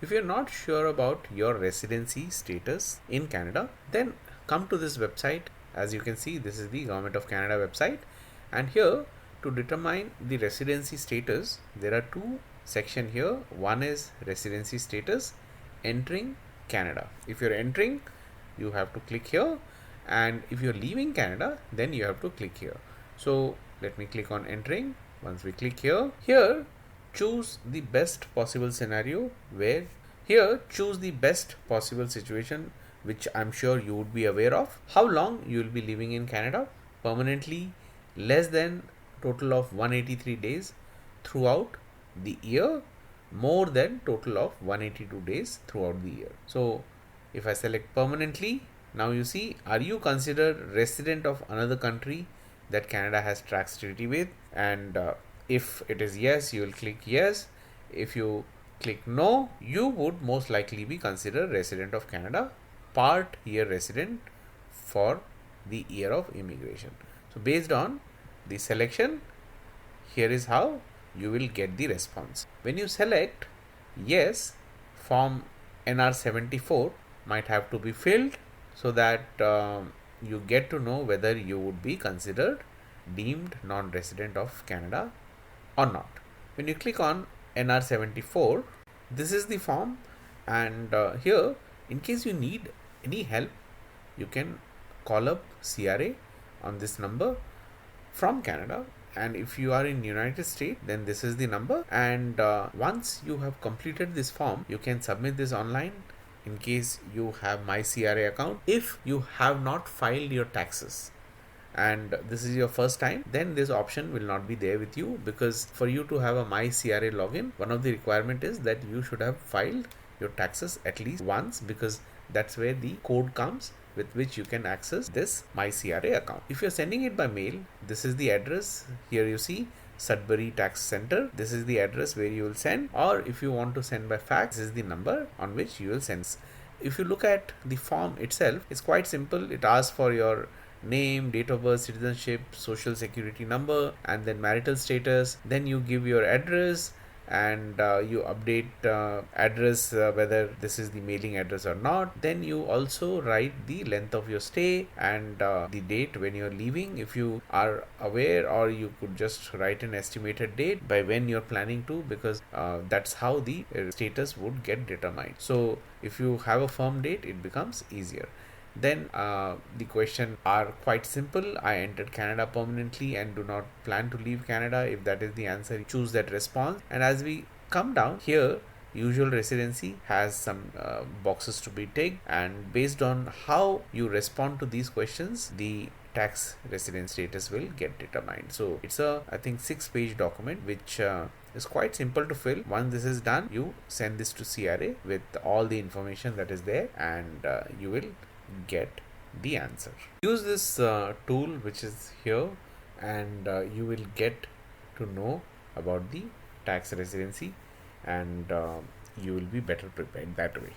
If you're not sure about your residency status in Canada, then come to this website. As you can see, this is the Government of Canada website, and here to determine the residency status, there are two sections here. One is residency status, entering Canada. If you're entering, you have to click here, and if you're leaving Canada, then you have to click here. So let me click on entering. Once we click here choose the best possible scenario, where here choose the best possible situation which I'm sure you would be aware of. How long you will be living in Canada permanently, less than total of 183 days throughout the year, more than total of 182 days throughout the year. So if I select permanently, now you see, are you considered resident of another country that Canada has tax treaty with? And if it is yes, you will click yes. If you click no, you would most likely be considered resident of Canada, part year resident for the year of immigration. So based on the selection, here is how you will get the response. When you select yes, form NR74 might have to be filled, so that you get to know whether you would be considered deemed non-resident of Canada or not. When you click on NR74, this is the form, and here, in case you need any help, you can call up CRA on this number from Canada. And if you are in United States, then this is the number. And once you have completed this form, you can submit this online. In case you have My CRA account, if you have not filed your taxes and this is your first time, then this option will not be there with you, because for you to have a My CRA login, one of the requirement is that you should have filed your taxes at least once, because that's where the code comes with which you can access this My CRA account. If you're sending it by mail, this is the address. Here you see Sudbury Tax Center. This is the address where you will send, or if you want to send by fax, this is the number on which you will send. If you look at the form itself, it's quite simple. It asks for your name, date of birth, citizenship, social security number, and then marital status. Then you give your address, and you update address, whether this is the mailing address or not. Then you also write the length of your stay and the date when you're leaving, if you are aware, or you could just write an estimated date by when you're planning to, because that's how the status would get determined. So if you have a firm date, it becomes easier. Then the questions are quite simple. I entered Canada permanently and do not plan to leave Canada. If that is the answer, choose that response. And as we come down here, usual residency has some boxes to be ticked, and based on how you respond to these questions, the tax resident status will get determined. So it's a, I think, 6-page document which is quite simple to fill. Once this is done, you send this to CRA with all the information that is there, and you will get the answer. Use this tool which is here, and you will get to know about the tax residency, and you will be better prepared that way.